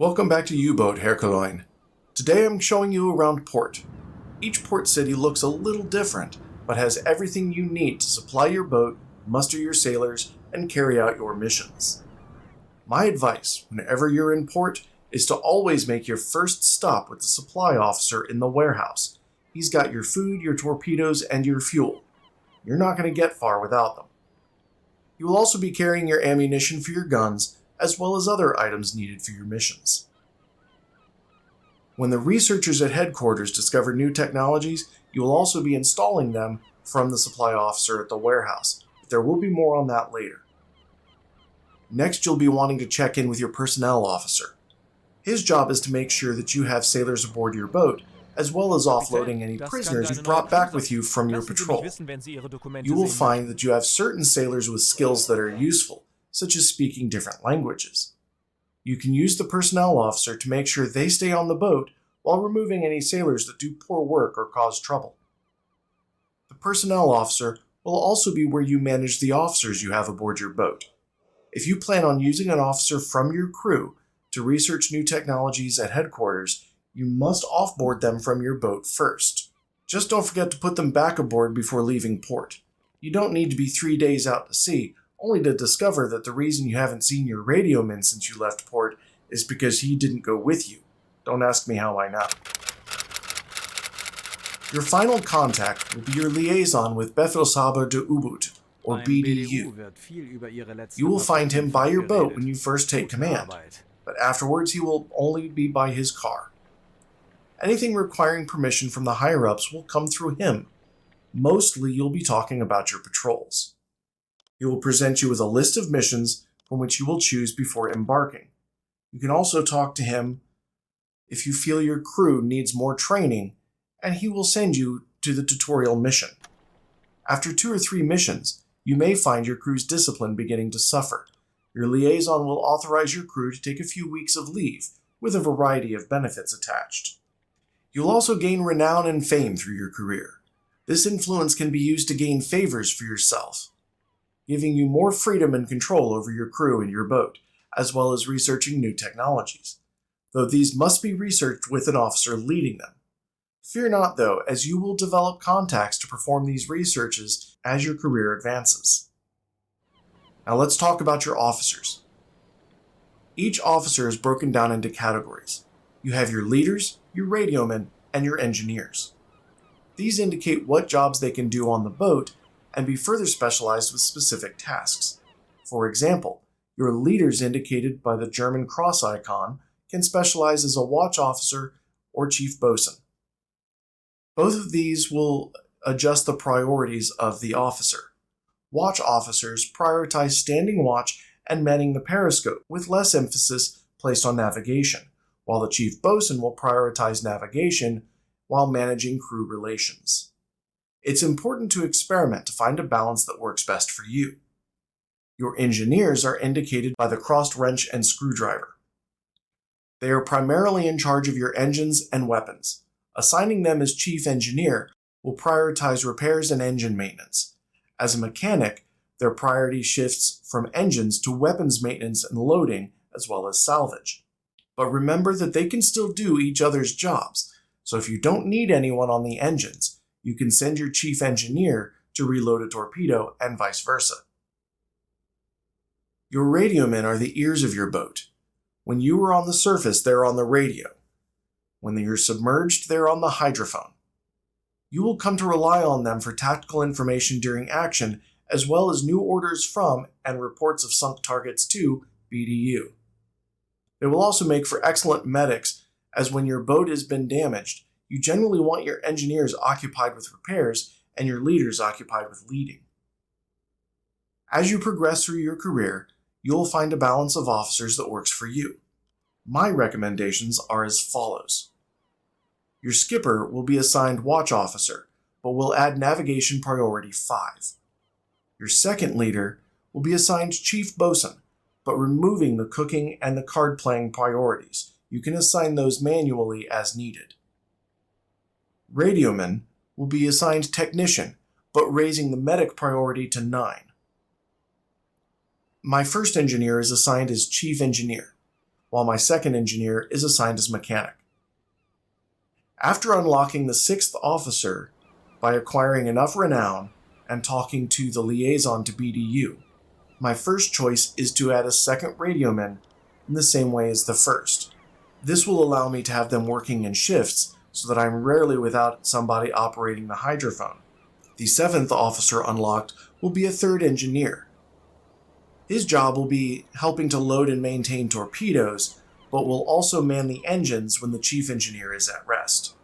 Welcome back to U-Boat Herculoin. Today I'm showing you around port. Each port city looks a little different, but has everything you need to supply your boat, muster your sailors, and carry out your missions. My advice, whenever you're in port, is to always make your first stop with the supply officer in the warehouse. He's got your food, your torpedoes, and your fuel. You're not going to get far without them. You will also be carrying your ammunition for your guns, as well as other items needed for your missions. When the researchers at headquarters discover new technologies, you will also be installing them from the supply officer at the warehouse, but there will be more on that later. Next, you'll be wanting to check in with your personnel officer. His job is to make sure that you have sailors aboard your boat, as well as offloading any prisoners you've brought back with you from your patrol. You will find that you have certain sailors with skills that are useful, such as speaking different languages. You can use the personnel officer to make sure they stay on the boat while removing any sailors that do poor work or cause trouble. The personnel officer will also be where you manage the officers you have aboard your boat. If you plan on using an officer from your crew to research new technologies at headquarters, you must offboard them from your boat first. Just don't forget to put them back aboard before leaving port. You don't need to be 3 days out to sea, only to discover that the reason you haven't seen your radioman since you left port is because he didn't go with you. Don't ask me how I know. Your final contact will be your liaison with Befehlshaber de U-Boot, or BDU. You will find him by your boat when you first take command, but afterwards he will only be by his car. Anything requiring permission from the higher-ups will come through him. Mostly you'll be talking about your patrols. He will present you with a list of missions from which you will choose before embarking. You can also talk to him if you feel your crew needs more training, and he will send you to the tutorial mission. After 2 or 3 missions, you may find your crew's discipline beginning to suffer. Your liaison will authorize your crew to take a few weeks of leave, with a variety of benefits attached. You'll also gain renown and fame through your career. This influence can be used to gain favors for yourself, giving you more freedom and control over your crew and your boat, as well as researching new technologies, though these must be researched with an officer leading them. Fear not, though, as you will develop contacts to perform these researches as your career advances. Now let's talk about your officers. Each officer is broken down into categories. You have your leaders, your radiomen, and your engineers. These indicate what jobs they can do on the boat and be further specialized with specific tasks. For example, your leaders indicated by the German cross icon can specialize as a watch officer or chief bosun. Both of these will adjust the priorities of the officer. Watch officers prioritize standing watch and manning the periscope, with less emphasis placed on navigation, while the chief bosun will prioritize navigation while managing crew relations. It's important to experiment to find a balance that works best for you. Your engineers are indicated by the crossed wrench and screwdriver. They are primarily in charge of your engines and weapons. Assigning them as chief engineer will prioritize repairs and engine maintenance. As a mechanic, their priority shifts from engines to weapons maintenance and loading, as well as salvage. But remember that they can still do each other's jobs, so if you don't need anyone on the engines, you can send your chief engineer to reload a torpedo and vice versa. Your radiomen are the ears of your boat. When you are on the surface, they're on the radio. When you're submerged, they're on the hydrophone. You will come to rely on them for tactical information during action, as well as new orders from and reports of sunk targets to BDU. They will also make for excellent medics, as when your boat has been damaged, you generally want your engineers occupied with repairs and your leaders occupied with leading. As you progress through your career, you'll find a balance of officers that works for you. My recommendations are as follows. Your skipper will be assigned watch officer, but will add navigation priority 5. Your second leader will be assigned chief bosun, but removing the cooking and the card playing priorities. You can assign those manually as needed. Radioman will be assigned technician, but raising the medic priority to 9. My first engineer is assigned as chief engineer. while my second engineer is assigned as mechanic. After unlocking the 6th officer by acquiring enough renown and talking to the liaison to BDU, my first choice is to add a second radioman in the same way as the first. This will allow me to have them working in shifts so that I'm rarely without somebody operating the hydrophone. The 7th officer unlocked will be a third engineer. His job will be helping to load and maintain torpedoes, but will also man the engines when the chief engineer is at rest.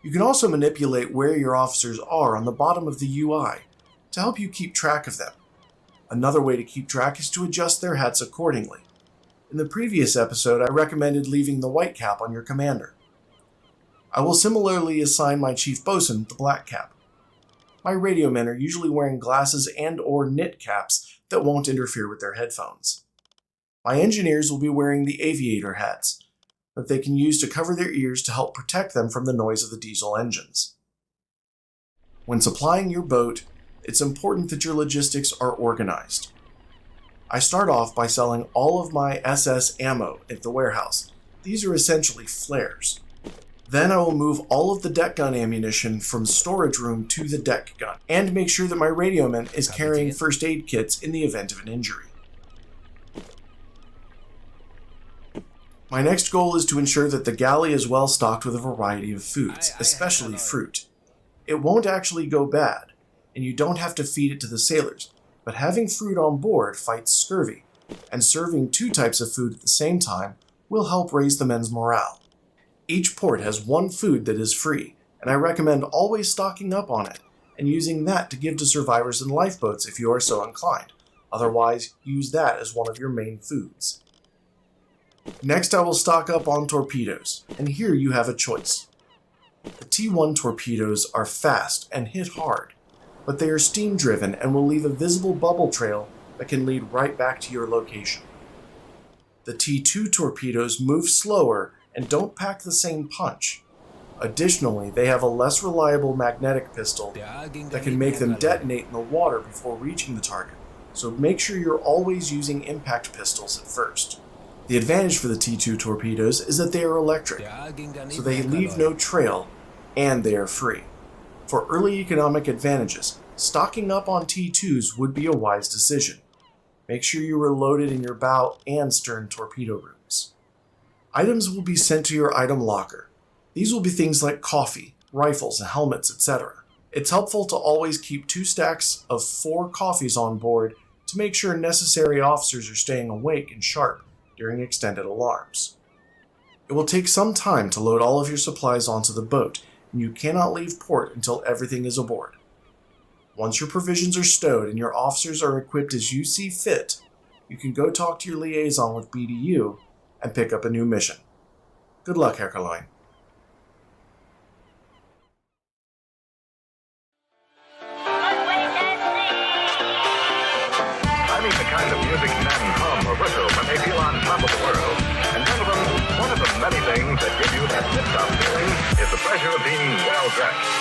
You can also manipulate where your officers are on the bottom of the UI to help you keep track of them. Another way to keep track is to adjust their hats accordingly. In the previous episode, I recommended leaving the white cap on your commander. I will similarly assign my chief bosun the black cap. My radio men are usually wearing glasses and/or knit caps that won't interfere with their headphones. My engineers will be wearing the aviator hats that they can use to cover their ears to help protect them from the noise of the diesel engines. When supplying your boat, it's important that your logistics are organized. I start off by selling all of my SS ammo at the warehouse. These are essentially flares. Then I will move all of the deck gun ammunition from storage room to the deck gun, and make sure that my radioman is carrying first aid kits in the event of an injury. My next goal is to ensure that the galley is well stocked with a variety of foods, especially fruit. It won't actually go bad, and you don't have to feed it to the sailors, but having fruit on board fights scurvy, and serving 2 types of food at the same time will help raise the men's morale. Each port has 1 food that is free, and I recommend always stocking up on it and using that to give to survivors in lifeboats if you are so inclined. Otherwise, use that as one of your main foods. Next, I will stock up on torpedoes, and here you have a choice. The T1 torpedoes are fast and hit hard, but they are steam-driven and will leave a visible bubble trail that can lead right back to your location. The T2 torpedoes move slower and don't pack the same punch. Additionally, they have a less reliable magnetic pistol that can make them detonate in the water before reaching the target, so make sure you're always using impact pistols at first. The advantage for the T2 torpedoes is that they are electric, so they leave no trail, and they are free. For early economic advantages, stocking up on T2s would be a wise decision. Make sure you are loaded in your bow and stern torpedo rooms. Items will be sent to your item locker. These will be things like coffee, rifles, and helmets, etc. It's helpful to always keep 2 stacks of 4 coffees on board to make sure necessary officers are staying awake and sharp during extended alarms. It will take some time to load all of your supplies onto the boat, and you cannot leave port until everything is aboard. Once your provisions are stowed and your officers are equipped as you see fit, you can go talk to your liaison with BDU and pick up a new mission. Good luck, Herculoin. I mean the kind of music men hum or whistle when they feel on top of the world. And gentlemen, one of the many things that give you that tip-top feeling is the pleasure of being well-dressed.